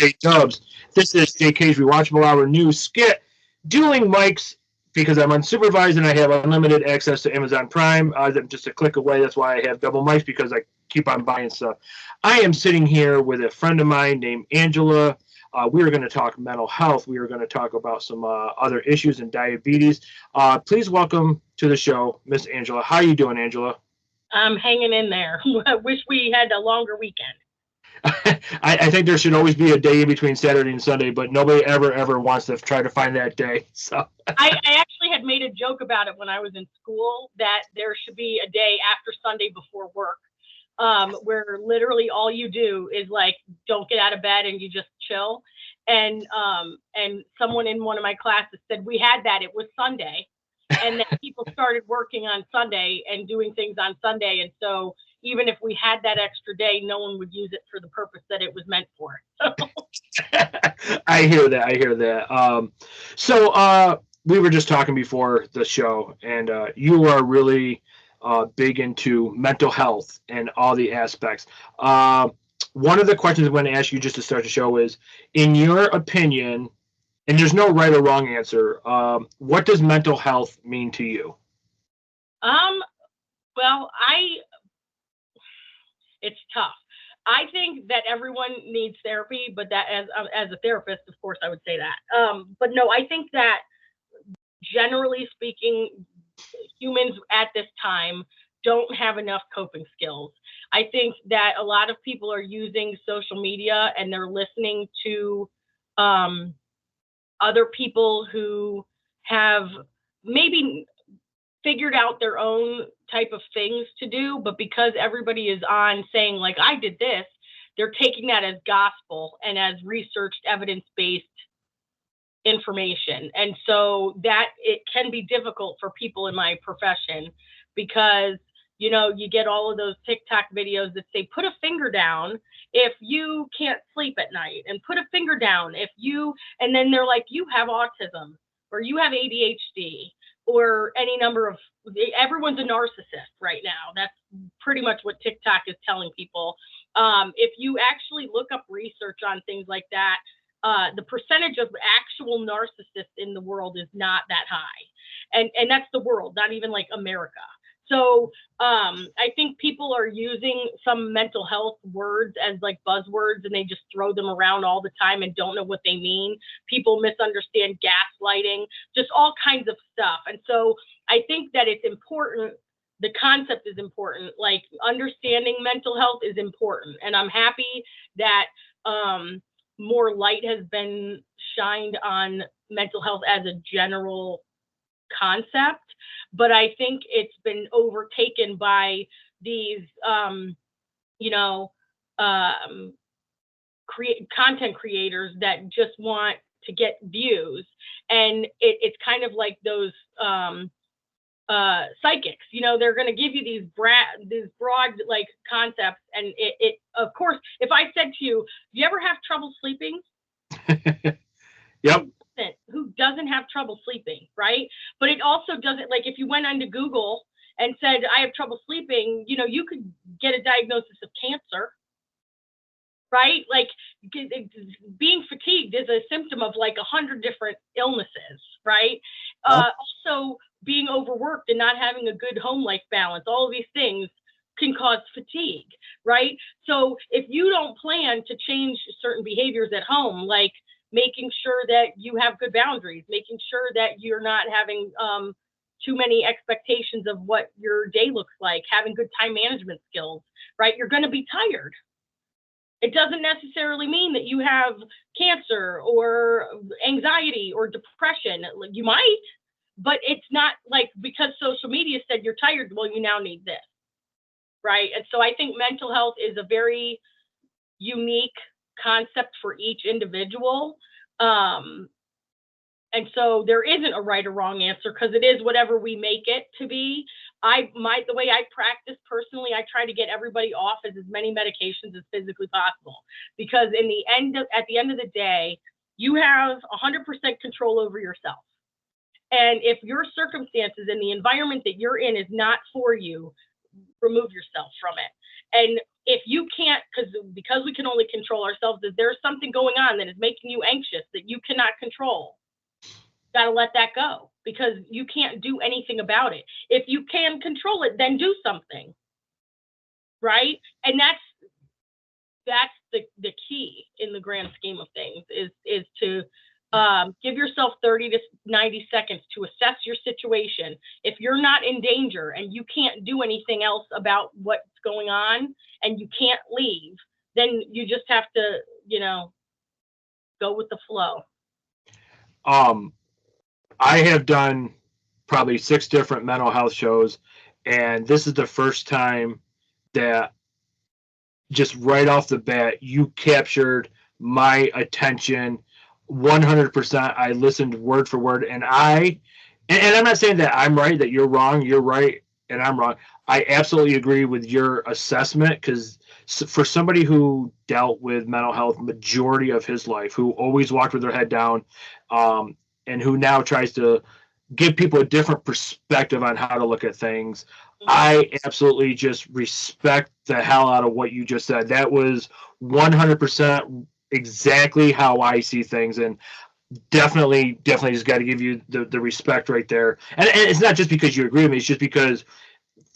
J-Dubs. This is JK'z Rewatchable Hour news skit. Dueling mics because I'm unsupervised and I have unlimited access to Amazon Prime. I'm just a click away. That's why I have double mics because I keep on buying stuff. I am sitting here with a friend of mine named Angela. We are going to talk mental health. We are going to talk about some other issues and diabetes. Please welcome to the show, Miss Angela. How are you doing, Angela? I'm hanging in there. I wish we had a longer weekend. I think there should always be a day in between Saturday and Sunday, but nobody ever wants to try to find that day. So I actually had made a joke about it when I was in school that there should be a day after Sunday before work, where literally all you do is like don't get out of bed and you just chill. And someone in one of my classes said we had that. It was Sunday, and then people started working on Sunday and doing things on Sunday, and so even if we had that extra day, no one would use it for the purpose that it was meant for. I hear that. So we were just talking before the show, and you are really big into mental health and all the aspects. One of the questions I'm going to ask you just to start the show is, in your opinion, and there's no right or wrong answer, what does mental health mean to you? Well, it's tough. I think that everyone needs therapy, but that as a therapist, of course, I would say that. But no, I think that generally speaking, humans at this time don't have enough coping skills. I think that a lot of people are using social media and they're listening to other people who have maybe figured out their own type of things to do, but because everybody is on saying like I did this, they're taking that as gospel and as researched evidence-based information. And so that it can be difficult for people in my profession because you get all of those TikTok videos that say put a finger down if you can't sleep at night, and put a finger down if you, and then they're like you have autism or you have ADHD or any number of, everyone's a narcissist right now. That's pretty much what TikTok is telling people. If you actually look up research on things like that, the percentage of actual narcissists in the world is not that high. And that's the world, not even like America. So I think people are using some mental health words as like buzzwords, and they just throw them around all the time and don't know what they mean. People misunderstand gaslighting, just all kinds of stuff. And so I think that it's important. The concept is important. Like understanding mental health is important. And I'm happy that more light has been shined on mental health as a general concept. But I think it's been overtaken by these, content creators that just want to get views. And it's kind of like those psychics. They're going to give you these broad like concepts. And it of course, if I said to you, do you ever have trouble sleeping? Yep. Who doesn't have trouble sleeping, right? But it also doesn't, like if you went onto Google and said I have trouble sleeping, you could get a diagnosis of cancer, right? Like being fatigued is a symptom of like 100 different illnesses, right? Also being overworked and not having a good home life balance, all of these things can cause fatigue, right? So if you don't plan to change certain behaviors at home, like making sure that you have good boundaries, making sure that you're not having too many expectations of what your day looks like, having good time management skills, right? You're going to be tired. It doesn't necessarily mean that you have cancer or anxiety or depression. You might, but it's not like because social media said you're tired, well, you now need this, right? And so I think mental health is a very unique concept for each individual. And so there isn't a right or wrong answer because it is whatever we make it to be. The way I practice personally, I try to get everybody off as many medications as physically possible, because at the end of the day, you have 100% control over yourself. And if your circumstances and the environment that you're in is not for you, remove yourself from it. And if you can't, because we can only control ourselves, if there's something going on that is making you anxious that you cannot control, got to let that go, because you can't do anything about it. If you can control it, then do something, right? And that's the key in the grand scheme of things, is to give yourself 30 to 90 seconds to assess your situation. If you're not in danger and you can't do anything else about what's going on and you can't leave, then you just have to, go with the flow. I have done probably 6 different mental health shows, and this is the first time that just right off the bat, you captured my attention 100%. I listened word for word, and I'm not saying that I'm right, that you're wrong, you're right, and I'm wrong. I absolutely agree with your assessment, because for somebody who dealt with mental health majority of his life, who always walked with their head down, and who now tries to give people a different perspective on how to look at things, I absolutely just respect the hell out of what you just said. That was 100% exactly how I see things, and definitely just got to give you the respect right there. And it's not just because you agree with me, it's just because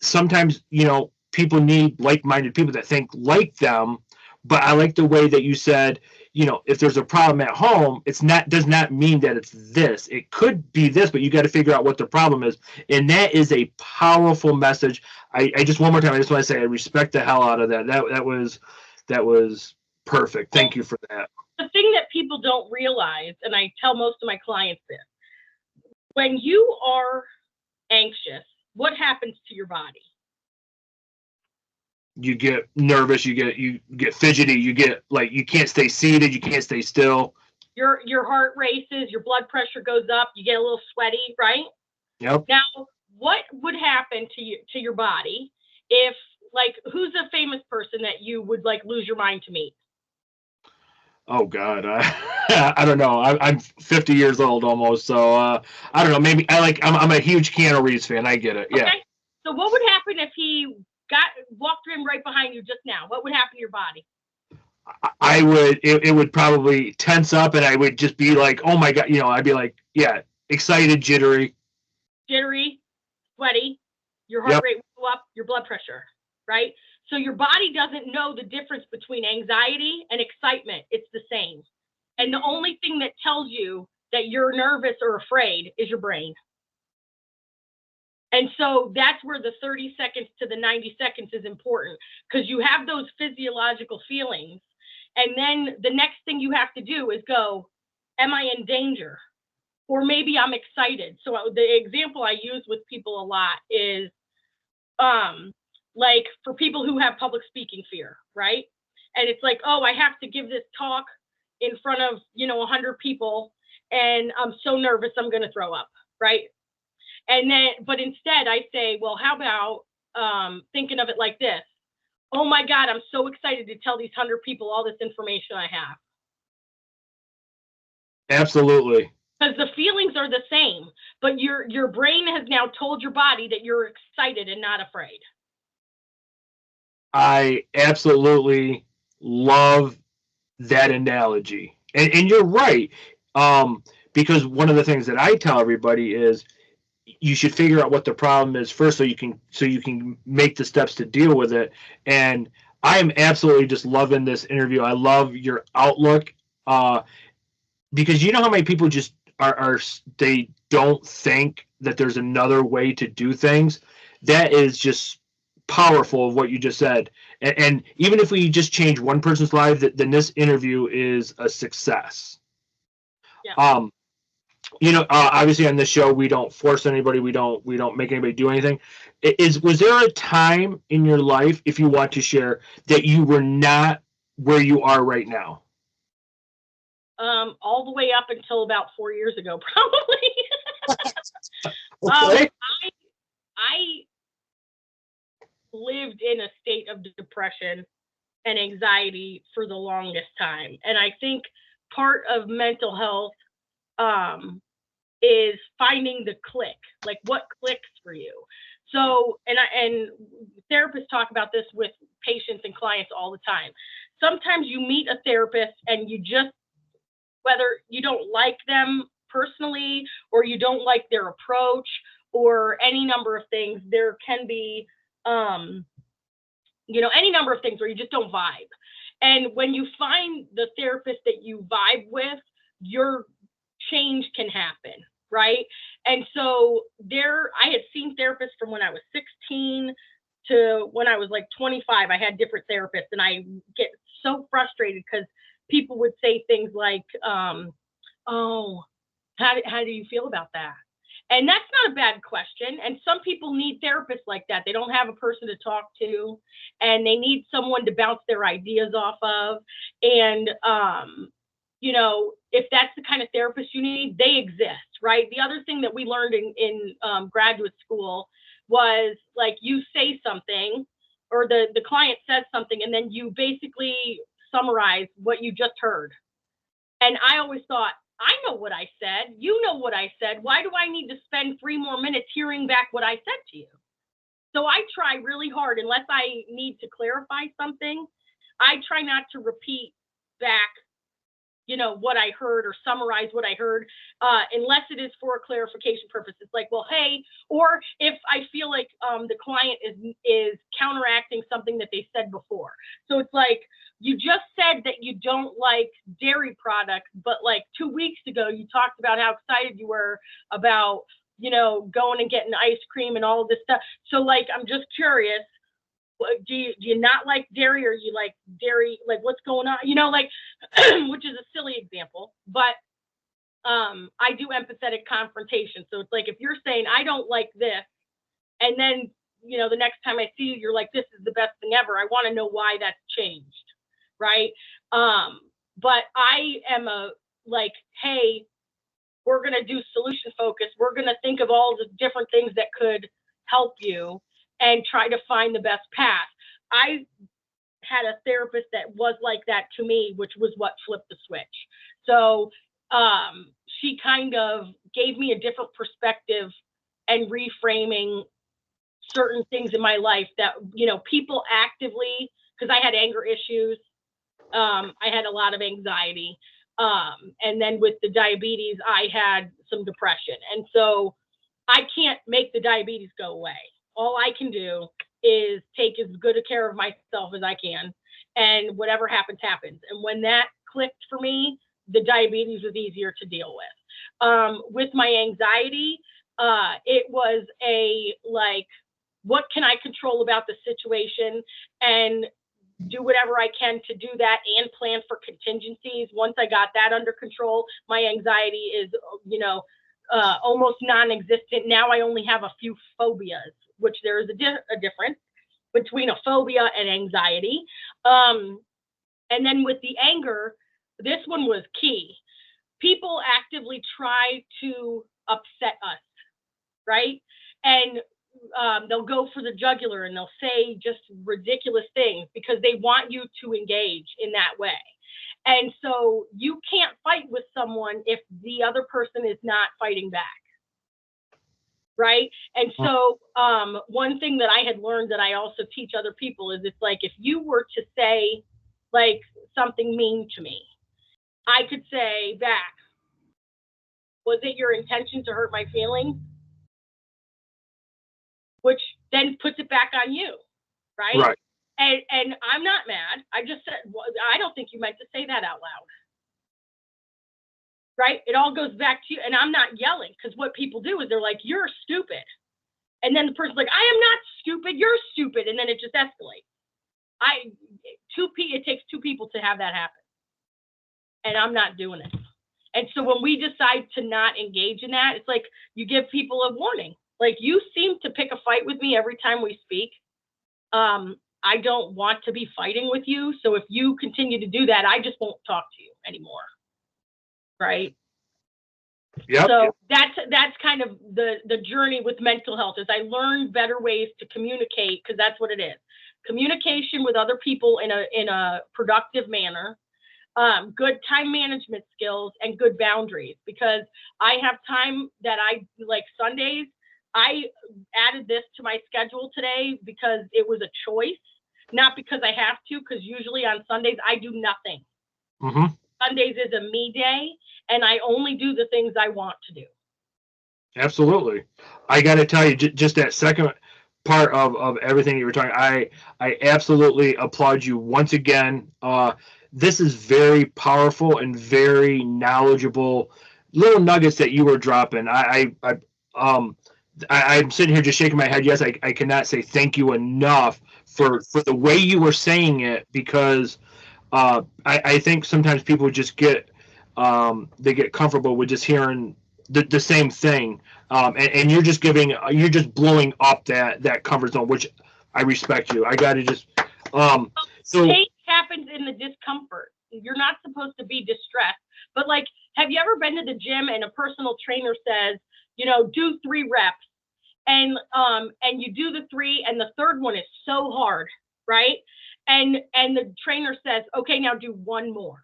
sometimes, people need like-minded people that think like them. But I like the way that you said, if there's a problem at home, does not mean that it's this. It could be this, but you got to figure out what the problem is. And that is a powerful message. I just, one more time, I just want to say I respect the hell out of that. That was perfect. Thank you for that. The thing that people don't realize, and I tell most of my clients this, when you are anxious, what happens to your body? You get nervous, you get fidgety, you get like, you can't stay seated, you can't stay still. Your heart races, your blood pressure goes up, you get a little sweaty, right? Yep. Now, what would happen to your body if, like, who's a famous person that you would like lose your mind to meet? Oh God, I don't know. I'm 50 years old almost, so I don't know. Maybe I'm a huge Keanu Reeves fan. I get it. Yeah. Okay. So what would happen if he walked in right behind you just now? What would happen to your body? It would probably tense up, and I would just be like, oh my God, I'd be like, yeah, excited, jittery, sweaty, your heart rate will go up, your blood pressure, right? So your body doesn't know the difference between anxiety and excitement. It's the same. And the only thing that tells you that you're nervous or afraid is your brain. And so that's where the 30 seconds to the 90 seconds is important, because you have those physiological feelings. And then the next thing you have to do is go, am I in danger? Or maybe I'm excited. So the example I use with people a lot is, like, for people who have public speaking fear, right? And it's like, oh, I have to give this talk in front of, 100 people, and I'm so nervous I'm going to throw up, right? And then, but instead I say, well, how about thinking of it like this? Oh my God, I'm so excited to tell these 100 people all this information I have. Absolutely. Because the feelings are the same, but your brain has now told your body that you're excited and not afraid. I absolutely love that analogy. And you're right. Because one of the things that I tell everybody is you should figure out what the problem is first, so you can make the steps to deal with it. And I am absolutely just loving this interview. I love your outlook, because you know how many people just are they don't think that there's another way to do things. That is just powerful of what you just said. And even if we just change one person's life, then this interview is a success. Yeah. Obviously on this show, we don't force anybody. We don't make anybody do anything. Was there a time in your life, if you want to share, that you were not where you are right now? All the way up until about 4 years ago, probably. Okay. I lived in a state of depression and anxiety for the longest time. And I think part of mental health is finding the click, like what clicks for you. So, and therapists talk about this with patients and clients all the time. Sometimes you meet a therapist and you just, whether you don't like them personally or you don't like their approach or any number of things, there can be, any number of things where you just don't vibe. And when you find the therapist that you vibe with, your change can happen, right? And so I had seen therapists from when I was 16 to when I was like 25. I had different therapists, and I get so frustrated because people would say things like, oh, how do you feel about that? And that's not a bad question. And some people need therapists like that. They don't have a person to talk to, and they need someone to bounce their ideas off of. And, if that's the kind of therapist you need, they exist, right? The other thing that we learned in graduate school was, like, you say something, or the client says something, and then you basically summarize what you just heard. And I always thought, I know what I said. You know what I said. Why do I need to spend 3 more minutes hearing back what I said to you? So I try really hard, unless I need to clarify something, I try not to repeat back, what I heard or summarize what I heard, unless it is for a clarification purpose. It's like, well, hey, or if I feel like the client is counteracting something that they said before. So it's like, you just said that you don't like dairy products, but like 2 weeks ago, you talked about how excited you were about, going and getting ice cream and all of this stuff. So, like, I'm just curious, do you not like dairy, or you like dairy? Like, what's going on? Which is a silly example, but I do empathetic confrontation. So it's like, if you're saying I don't like this, and then the next time I see you, you're like, this is the best thing ever, I want to know why that's changed, right? But I am hey, we're going to do solution focus. We're going to think of all the different things that could help you and try to find the best path. I had a therapist that was like that to me, which was what flipped the switch. So she kind of gave me a different perspective and reframing certain things in my life that, people actively, because I had anger issues. I had a lot of anxiety. And then with the diabetes, I had some depression. And so I can't make the diabetes go away. All I can do is take as good a care of myself as I can, and whatever happens, happens. And when that clicked for me, the diabetes was easier to deal with. With my anxiety, it was what can I control about the situation, and do whatever I can to do that, and plan for contingencies. Once I got that under control, my anxiety is, almost non-existent. Now I only have a few phobias, which there is a difference between a phobia and anxiety. And then with the anger, this one was key. People actively try to upset us, right? And they'll go for the jugular, and they'll say just ridiculous things because they want you to engage in that way. And so you can't fight with someone if the other person is not fighting back. Right. And so one thing that I had learned that I also teach other people is, it's like, if you were to say like something mean to me, I could say back, was it your intention to hurt my feelings? Which then puts it back on you. Right. Right. And I'm not mad. I just said, well, I don't think you meant to say that out loud. Right? It all goes back to you. And I'm not yelling, because what people do is they're like, you're stupid. And then the person's like, I am not stupid, you're stupid. And then it just escalates. It takes 2 people to have that happen. And I'm not doing it. And so when we decide to not engage in that, it's like you give people a warning. Like, you seem to pick a fight with me every time we speak. I don't want to be fighting with you. So if you continue to do that, I just won't talk to you anymore. Right. Yep. So that's kind of the journey with mental health, is I learned better ways to communicate, because that's what it is. Communication with other people in a productive manner, good time management skills, and good boundaries. Because I have time that I like Sundays. I added this to my schedule today because it was a choice. not because I have to, because usually on Sundays I do nothing. Mm-hmm. Sundays is a me day, and I only do the things I want to do. Absolutely. I got to tell you, just that second part of everything you were talking, I absolutely applaud you once again. This is very powerful and very knowledgeable little nuggets that you were dropping. I'm sitting here just shaking my head. Yes, I cannot say thank you enough for the way you were saying it, because I think sometimes people just get they get comfortable with just hearing the same thing, and you're just blowing up that comfort zone, which I respect you. I got to just so change happens in the discomfort. You're not supposed to be distressed, but like, have you ever been to the gym and a personal trainer says, you know, do 3 reps, and you do the 3, and the third one is so hard, right? And the trainer says, okay, now do 1 more,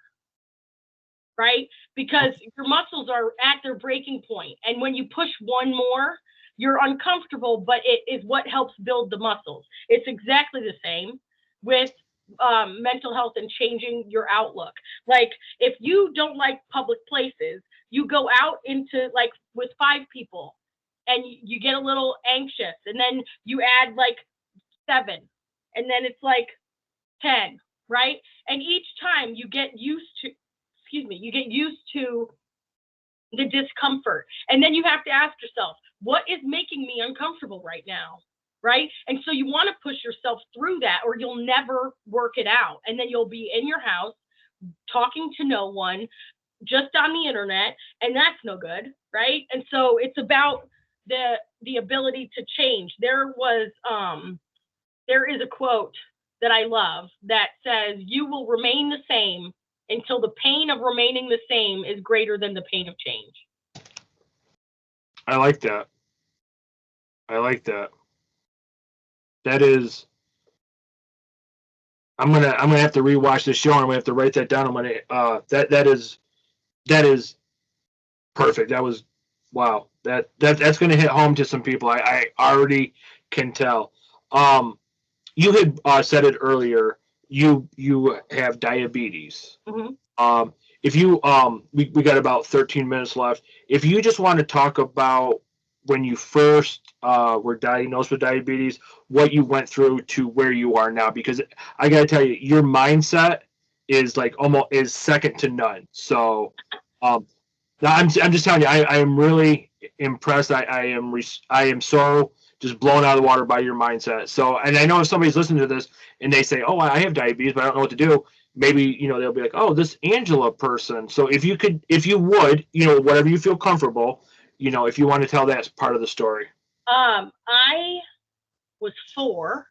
right? Because your muscles are at their breaking point, and when you push 1 more, you're uncomfortable, but it is what helps build the muscles. It's exactly the same with mental health and changing your outlook. Like, if you don't like public places, you go out into, like, with 5 people and you get a little anxious, and then you add like 7, and then it's like 10, right? And each time you get used to the discomfort, and then you have to ask yourself, what is making me uncomfortable right now? Right? And so you want to push yourself through that, or you'll never work it out. And then you'll be in your house talking to no one, just on the internet, and that's no good, right? And so it's about the ability to change. There is a quote that I love that says, you will remain the same until the pain of remaining the same is greater than the pain of change. I like that. That is, I'm gonna have to rewatch this show, and I'm gonna have to write that down. I'm gonna that is perfect. That was, wow. That's gonna hit home to some people. I already can tell. You had said it earlier. You have diabetes. Mm-hmm. If you we got about 13 minutes left. If you just want to talk about when you first were diagnosed with diabetes, what you went through to where you are now, because I got to tell you, your mindset is like is second to none. So now I'm just telling you, I am really impressed. I am so just blown out of the water by your mindset. So, and I know if somebody's listening to this and they say, oh, I have diabetes, but I don't know what to do, maybe, they'll be like, oh, this Angela person. So if you would, whatever you feel comfortable, if you want to tell that part of the story. I was 4.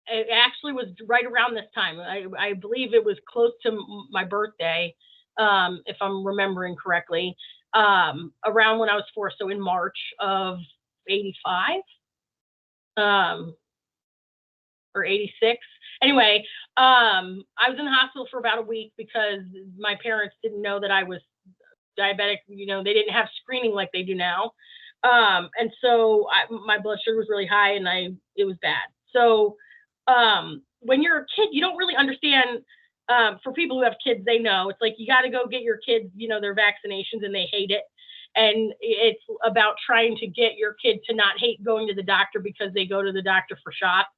It actually was right around this time. I believe it was close to my birthday, if I'm remembering correctly, around when I was 4. So in March of 85, or 86. Anyway, I was in the hospital for about a week because my parents didn't know that I was diabetic. They didn't have screening like they do now. And so my blood sugar was really high, and it was bad. So when you're a kid, you don't really understand. For people who have kids, they know it's like, you got to go get your kids, their vaccinations, and they hate it. And it's about trying to get your kid to not hate going to the doctor because they go to the doctor for shots.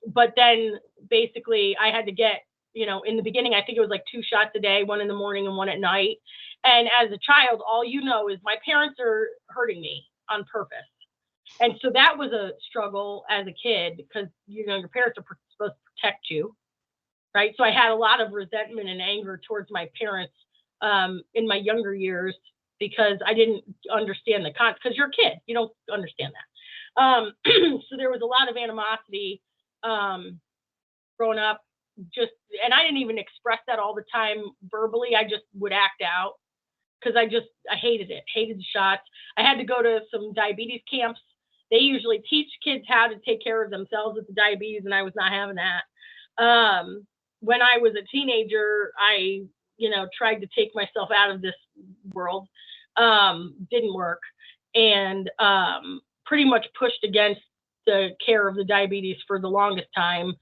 But then basically I had to get, in the beginning, I think it was like 2 shots a day, 1 in the morning and 1 at night. And as a child, all you know is my parents are hurting me on purpose. And so that was a struggle as a kid, because, your parents are supposed to protect you, right? So I had a lot of resentment and anger towards my parents in my younger years, because I didn't understand the concept, because you're a kid, you don't understand that. So there was a lot of animosity growing up, and I didn't even express that all the time verbally. I just would act out, because I hated it, hated the shots. I had to go to some diabetes camps. They usually teach kids how to take care of themselves with the diabetes, and I was not having that. When I was a teenager, I, tried to take myself out of this world. Didn't work, and pretty much pushed against the care of the diabetes for the longest time.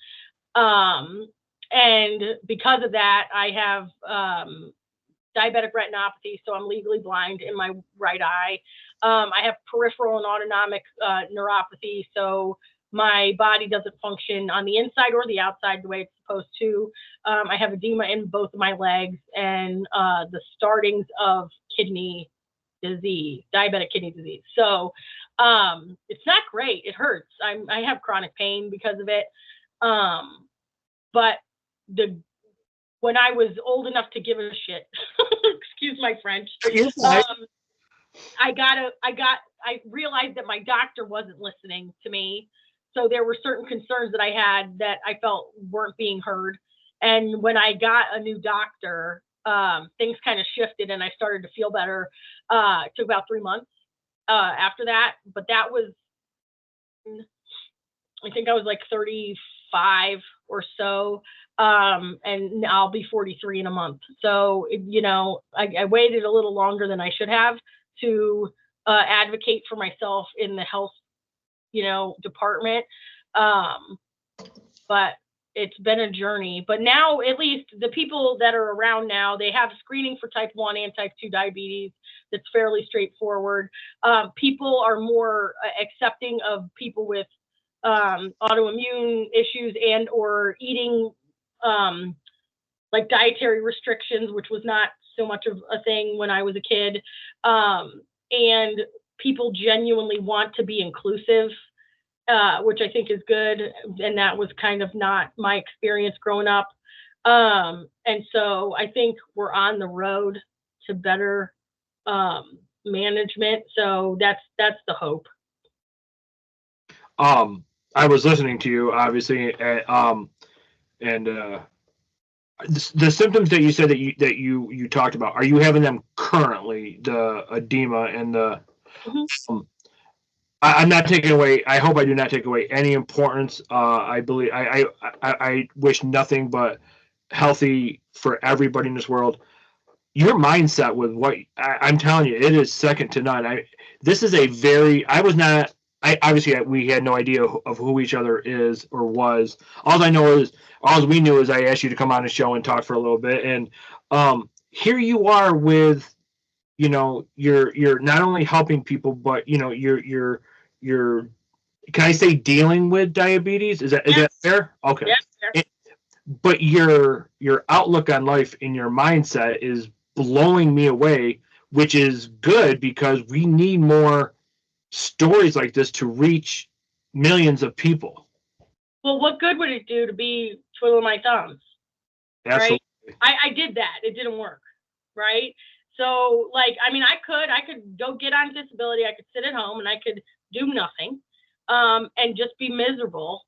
And because of that, I have diabetic retinopathy, so I'm legally blind in my right eye. I have peripheral and autonomic neuropathy, so my body doesn't function on the inside or the outside the way it's supposed to. I have edema in both of my legs and the startings of kidney disease, diabetic kidney disease. So it's not great. It hurts. I have chronic pain because of it. But when I was old enough to give a shit, excuse my French, I realized that my doctor wasn't listening to me. So there were certain concerns that I had that I felt weren't being heard. And when I got a new doctor, things kind of shifted and I started to feel better. It took about 3 months after that. But that was, I think I was like 35 or so. And I'll be 43 in a month. So, I waited a little longer than I should have to advocate for myself in the health, department. But it's been a journey. But now, at least the people that are around now, they have screening for type 1 and type 2 diabetes that's fairly straightforward. People are more accepting of people with autoimmune issues and or eating like dietary restrictions, which was not so much of a thing when I was a kid. And people genuinely want to be inclusive, which I think is good. And that was kind of not my experience growing up. And so I think we're on the road to better management. So that's the hope. I was listening to you, obviously, and the symptoms that you said that you talked about, are you having them currently? The edema and the I'm not taking away. I hope I do not take away any importance. I believe I wish nothing but healthy for everybody in this world. Your mindset with what I'm telling you, it is second to none. This is a very. I was not. Obviously we had no idea of who each other is or was. All we knew is I asked you to come on the show and talk for a little bit, and here you are with, you're not only helping people, but you're can I say dealing with diabetes? Is that fair? Okay. Yes, but your outlook on life and your mindset is blowing me away, which is good because we need more stories like this to reach millions of people. Well, what good would it do to be twiddling my thumbs? Absolutely. Right? I did that. It didn't work. Right? So, I could go get on disability. I could sit at home and I could do nothing and just be miserable.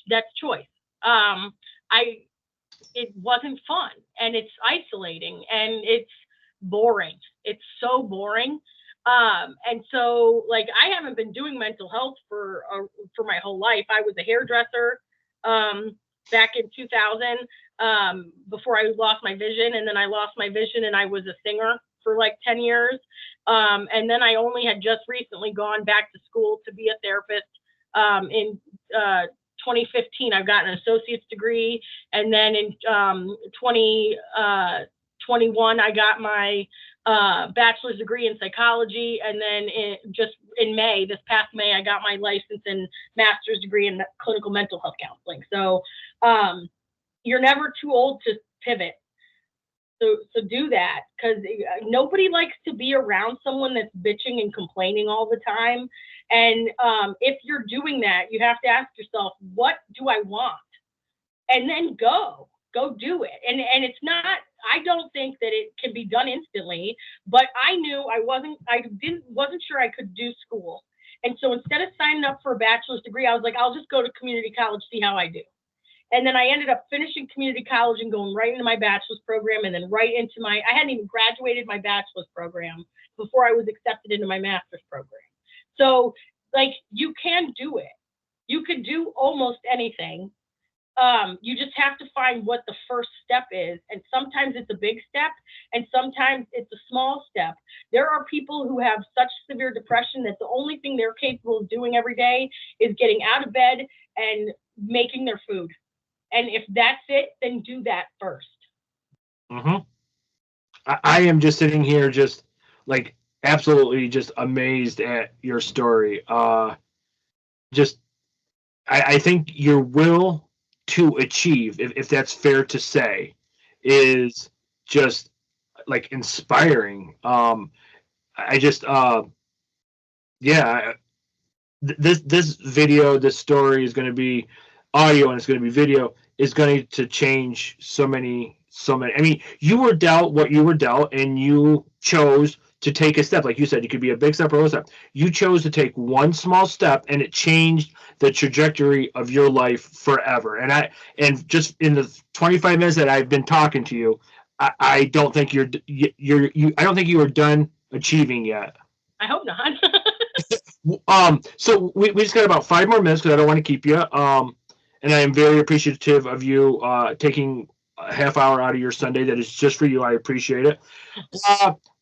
That's choice. It wasn't fun, and it's isolating, and it's boring. It's so boring. And so, I haven't been doing mental health for my whole life. I was a hairdresser back in 2000 before I lost my vision, and then I lost my vision, and I was a singer for 10 years. And then I only had just recently gone back to school to be a therapist. In 2015, I've gotten an associate's degree, and then in 2021, I got my bachelor's degree in psychology, and then in May, this past May, I got my license and master's degree in clinical mental health counseling. So you're never too old to pivot. So do that, because nobody likes to be around someone that's bitching and complaining all the time. And if you're doing that, you have to ask yourself, what do I want? And then go do it. And it's not, I don't think that it can be done instantly, but I knew I wasn't sure I could do school. And so instead of signing up for a bachelor's degree, I was like, I'll just go to community college, see how I do. And then I ended up finishing community college and going right into my bachelor's program, and then right into I hadn't even graduated my bachelor's program before I was accepted into my master's program. So you can do it. You could do almost anything. You just have to find what the first step is. And sometimes it's a big step and sometimes it's a small step. There are people who have such severe depression that the only thing they're capable of doing every day is getting out of bed and making their food. And if that's it, then do that first. Mm-hmm. I am just sitting here just like absolutely just amazed at your story. Just I think your will to achieve, if that's fair to say, is just like inspiring. I just yeah, this video, this story is going to be audio and it's going to be video, is going to change so many. I mean, you were dealt what you were dealt, and you chose to take a step. Like you said, it could be a big step or a little step. You chose to take one small step, and it changed the trajectory of your life forever. And just in the 25 minutes that I've been talking to you, I don't think I don't think you are done achieving yet. I hope not. So we just got about 5 more minutes because I don't want to keep you. And I am very appreciative of you taking a half hour out of your Sunday that is just for you. I appreciate it.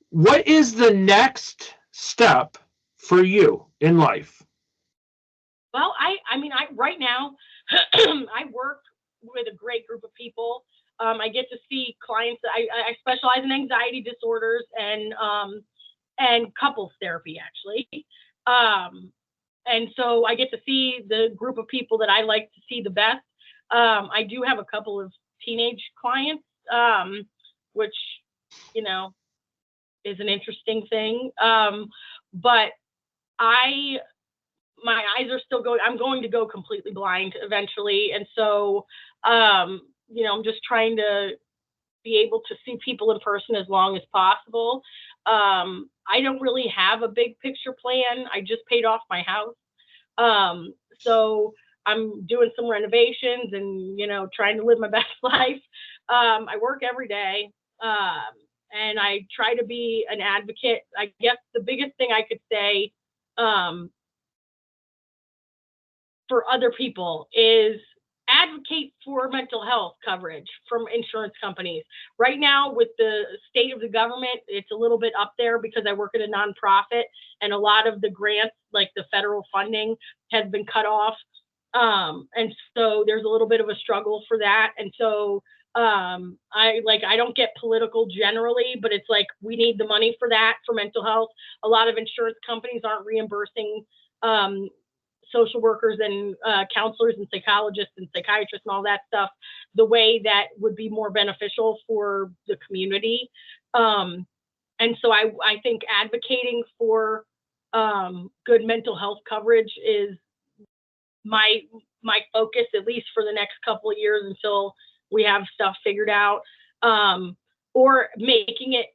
What is the next step for you in life? Well, I mean, right now, I work with a great group of people. I get to see clients. I specialize in anxiety disorders and couples therapy, actually. And so I get to see the group of people that I like to see the best. I do have a couple of teenage clients, which, you know, is an interesting thing. But my eyes are still going. I'm going to go completely blind eventually. And so, you know, I'm just trying to be able to see people in person as long as possible. I don't really have a big picture plan. I just paid off my house. So I'm doing some renovations and, you know, trying to live my best life. I work every day. And I try to be an advocate. I guess the biggest thing I could say for other people is advocate for mental health coverage from insurance companies. Right now, with the state of the government, it's a little bit up there because I work at a nonprofit and a lot of the grants, like the federal funding, has been cut off. And so there's a little bit of a struggle for that. And so I don't get political generally, but it's like we need the money for that, for mental health. A lot of insurance companies aren't reimbursing social workers and counselors and psychologists and psychiatrists and all that stuff the way that would be more beneficial for the community. And so I think advocating for good mental health coverage is my focus, at least for the next couple of years until we have stuff figured out, or making it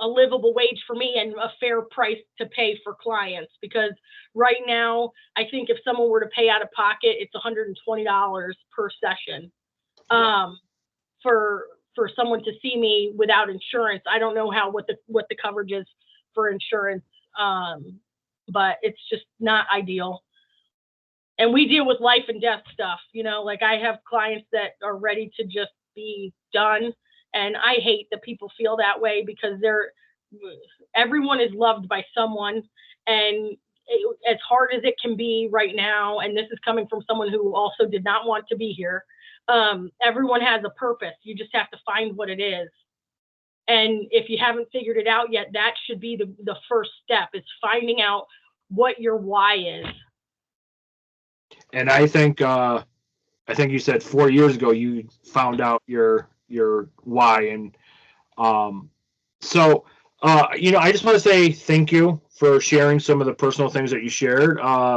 a livable wage for me and a fair price to pay for clients. Because right now, I think if someone were to pay out of pocket, it's $120 per session for someone to see me without insurance. I don't know what the coverage is for insurance, but it's just not ideal. And we deal with life and death stuff, you know, like I have clients that are ready to just be done. And I hate that people feel that way because everyone is loved by someone. And as hard as it can be right now, and this is coming from someone who also did not want to be here, everyone has a purpose. You just have to find what it is. And if you haven't figured it out yet, that should be the first step, is finding out what your why is. And I think you said 4 years ago you found out your why, and so you know, I just want to say thank you for sharing some of the personal things that you shared. I'm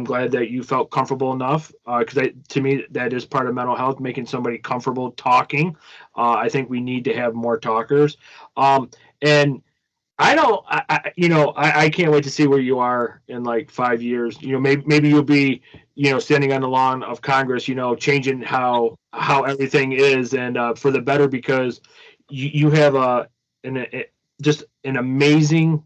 glad that you felt comfortable enough, because to me that is part of mental health, making somebody comfortable talking. I think we need to have more talkers, and I can't wait to see where you are in like 5 years. You know, maybe you'll be, you know, standing on the lawn of Congress, you know, changing how everything is, and for the better, because you have just an amazing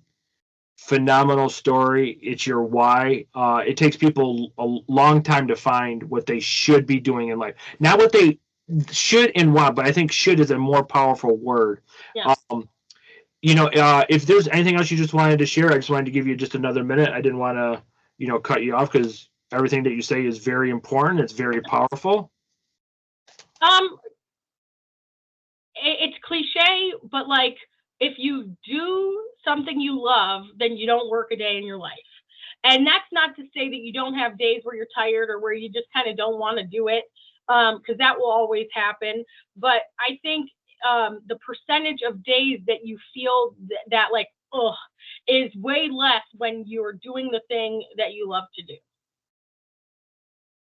phenomenal story. It's your why. It takes people a long time to find what they should be doing in life, not what they should and want, but I think should is a more powerful word. Yeah. If there's anything else you just wanted to share, I just wanted to give you just another minute. I didn't want to, cut you off because everything that you say is very important. It's very powerful. It's cliche, but like, if you do something you love, then you don't work a day in your life. And that's not to say that you don't have days where you're tired or where you just kind of don't want to do it, because that will always happen. But I think the percentage of days that you feel that like, ugh, is way less when you're doing the thing that you love to do.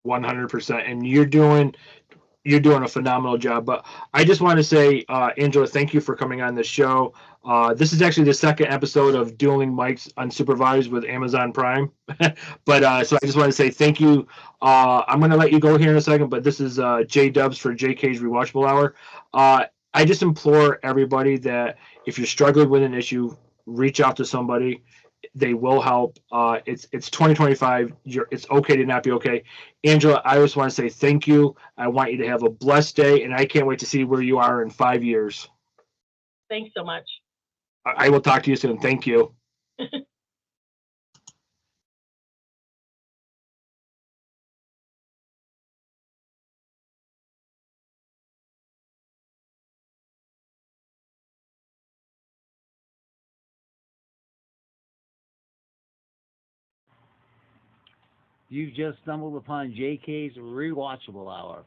100%. And you're doing a phenomenal job. But I just want to say, Angela, thank you for coming on the show. This is actually the second episode of Dueling Mics Unsupervised with Amazon Prime. But so I just want to say thank you. I'm going to let you go here in a second, but this is J-Dubs for JK'z Rewatchable Hour. I just implore everybody that if you're struggling with an issue, reach out to somebody. They will help. It's 2025. It's okay to not be okay. Angela, I just want to say thank you. I want you to have a blessed day, and I can't wait to see where you are in 5 years. Thanks so much. I will talk to you soon. Thank you. You've just stumbled upon JK'z Rewatchable Hour.